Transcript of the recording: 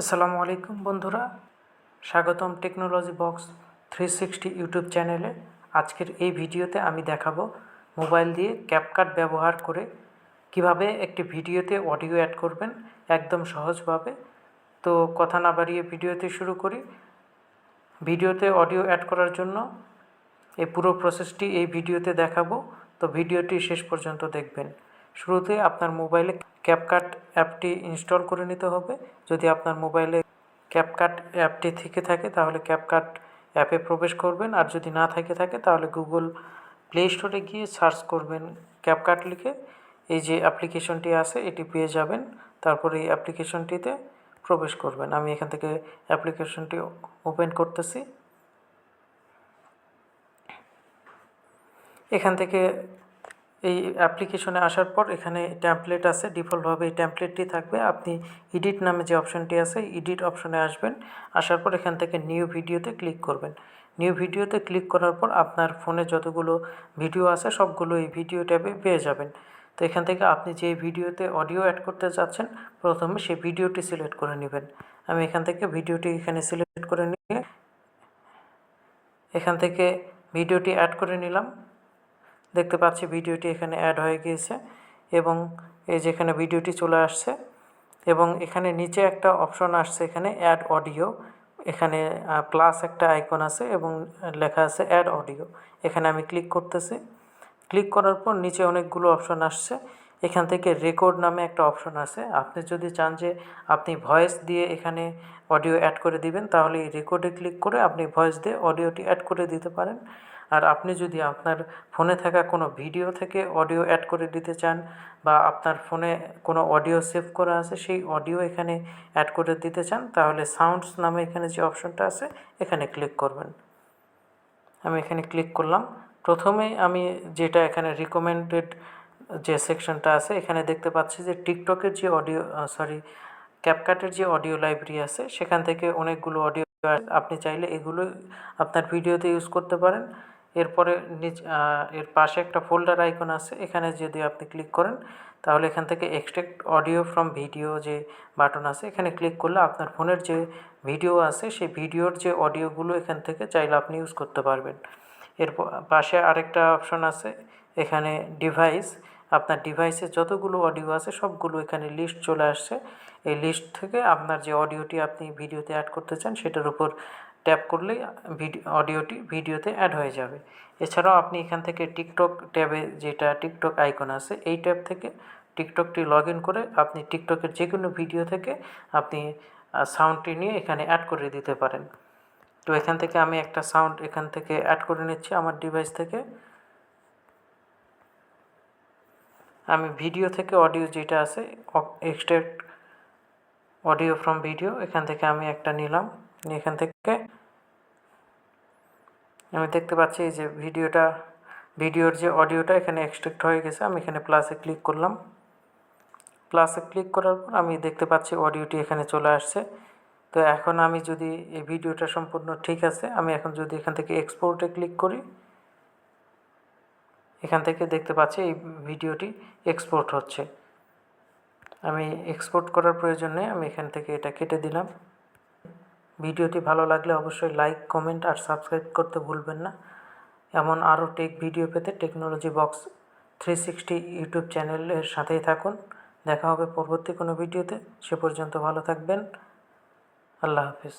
আসসালামু আলাইকুম বন্ধুরা, স্বাগতম টেকনোলজি বক্স 360 ইউটিউব চ্যানেলে। আজকের এই ভিডিওতে আমি দেখাবো মোবাইল দিয়ে ক্যাপকাট ব্যবহার করে কিভাবে একটি ভিডিওতে অডিও অ্যাড করবেন একদম সহজভাবে। তো কথা না বাড়িয়ে ভিডিওতে শুরু করি। ভিডিওতে অডিও অ্যাড করার জন্য এই পুরো প্রসেসটি এই ভিডিওতে দেখাবো, তো ভিডিওটি শেষ পর্যন্ত দেখবেন। শুরুতে আপনার মোবাইলে ক্যাপকাট অ্যাপটি ইনস্টল করে নিতে হবে। যদি আপনার মোবাইলে ক্যাপকাট অ্যাপটি থেকে থাকে তাহলে ক্যাপকাট অ্যাপে প্রবেশ করবেন, আর যদি না থেকে থাকে তাহলে গুগল প্লে স্টোরে গিয়ে সার্চ করবেন ক্যাপকাট লিখে। এই যে অ্যাপ্লিকেশনটি আছে এটি পেয়ে যাবেন, তারপরে এই অ্যাপ্লিকেশনটিতে প্রবেশ করবেন। আমি এখান থেকে অ্যাপ্লিকেশনটি ওপেন করতেছি। এখান থেকে এই অ্যাপ্লিকেশনে আসার পর এখানে ট্যাম্পলেট আছে, ডিফল্টভাবে এই ট্যাম্পলেটটি থাকবে। আপনি এডিট নামে যে অপশানটি আছে এডিট অপশানে আসবেন। আসার পর এখান থেকে নিউ ভিডিওতে ক্লিক করবেন। নিউ ভিডিওতে ক্লিক করার পর আপনার ফোনে যতগুলো ভিডিও আছে সবগুলো এই ভিডিও ট্যাবে পেয়ে যাবেন। তো এখান থেকে আপনি যে ভিডিওতে অডিও অ্যাড করতে চাচ্ছেন প্রথমে সেই ভিডিওটি সিলেক্ট করে নেবেন। আমি এখান থেকে ভিডিওটি এখানে সিলেক্ট করে নিয়ে এখান থেকে ভিডিওটি অ্যাড করে নিলাম। দেখতে পাচ্ছি ভিডিওটি এখানে অ্যাড হয়ে গিয়েছে এবং এই যেখানে ভিডিওটি চলে আসছে এবং এখানে নিচে একটা অপশন আসছে, এখানে অ্যাড অডিও। এখানে প্লাস একটা আইকন আছে এবং লেখা আছে অ্যাড অডিও। এখানে আমি ক্লিক করতেছি। ক্লিক করার পর নিচে অনেকগুলো অপশন আসছে। এখান থেকে রেকর্ড নামে একটা অপশন আছে। আপনি যদি চান যে আপনি ভয়েস দিয়ে এখানে অডিও অ্যাড করে দিবেন তাহলে এই রেকর্ডে ক্লিক করে আপনি ভয়েস দিয়ে অডিওটি অ্যাড করে দিতে পারেন। আর আপনি যদি আপনার ফোনে থাকা কোনো ভিডিও থেকে অডিও অ্যাড করে দিতে চান বা আপনার ফোনে কোনো অডিও সেভ করা আছে সেই অডিও এখানে অ্যাড করে দিতে চান তাহলে সাউন্ডস নামে এখানে যে অপশনটা আছে এখানে ক্লিক করবেন। আমি এখানে ক্লিক করলাম। প্রথমেই আমি যেটা এখানে রিকমেন্ডেড যে সেকশনটা আছে এখানে দেখতে পাচ্ছি যে টিকটকের যে অডিও ক্যাপকাটের যে অডিও লাইব্রেরি আছে সেখান থেকে অনেকগুলো অডিও আপনি চাইলে এগুলো আপনার ভিডিওতে ইউজ করতে পারেন। এরপরে এর পাশে একটা ফোল্ডার আইকন আছে, এখানে যদি আপনি ক্লিক করেন তাহলে এখান থেকে এক্সট্রাক্ট অডিও ফ্রম ভিডিও যে বাটন আছে এখানে ক্লিক করলে আপনার ফোনের যে ভিডিও আছে সেই ভিডিওর যে অডিওগুলো এখান থেকে চাইলে আপনি ইউজ করতে পারবেন। এর পাশে আরেকটা অপশন আছে, এখানে ডিভাইস। আপনার ডিভাইসে যতগুলো অডিও আছে সবগুলো এখানে লিস্ট চলে আসছে। এই লিস্ট থেকে আপনার যে অডিওটি আপনি ভিডিওতে অ্যাড করতে চান সেটার উপর ট্যাপ করলেই অডিওটি ভিডিওতে অ্যাড হয়ে যাবে। এছাড়াও আপনি এখান থেকে টিকটক ট্যাবে যেটা টিকটক আইকন আছে এই ট্যাব থেকে টিকটকটি লগ ইন করে আপনি টিকটকের যে কোনো ভিডিও থেকে আপনি সাউন্ডটি নিয়ে এখানে অ্যাড করে দিতে পারেন। তো এখান থেকে আমি একটা সাউন্ড এখান থেকে অ্যাড করে নিচ্ছি আমার ডিভাইস থেকে। আমি ভিডিও থেকে অডিও যেটা আছে এক্সট্রাক্ট অডিও ফ্রম ভিডিও এখান থেকে আমি একটা নিলাম। এখান থেকে আমি দেখতে পাচ্ছি যে ভিডিওর যে অডিওটা এখানে এক্সট্রাক্ট হয়ে গেছে। আমি এখানে প্লাসে ক্লিক করলাম। প্লাসে ক্লিক করার পর আমি দেখতে পাচ্ছি অডিওটি এখানে চলে আসছে। তো এখন আমি যদি এই ভিডিওটা সম্পূর্ণ ঠিক আছে, আমি এখন যদি এখান থেকে এক্সপোর্টে ক্লিক করি এখান থেকে দেখতে পাচ্ছি এই ভিডিওটি এক্সপোর্ট হচ্ছে। আমি এক্সপোর্ট করার প্রয়োজন নেই, আমি এখান থেকে এটা কেটে দিলাম। ভিডিওটি ভালো লাগলে অবশ্যই লাইক, কমেন্ট আর সাবস্ক্রাইব করতে ভুলবেন না। এমন আরও টেক ভিডিও পেতে টেকনোলজি বক্স 360 ইউটিউব চ্যানেলের সাথেই থাকুন। দেখা হবে পরবর্তী কোনো ভিডিওতে। সে পর্যন্ত ভালো থাকবেন। আল্লাহ হাফিজ।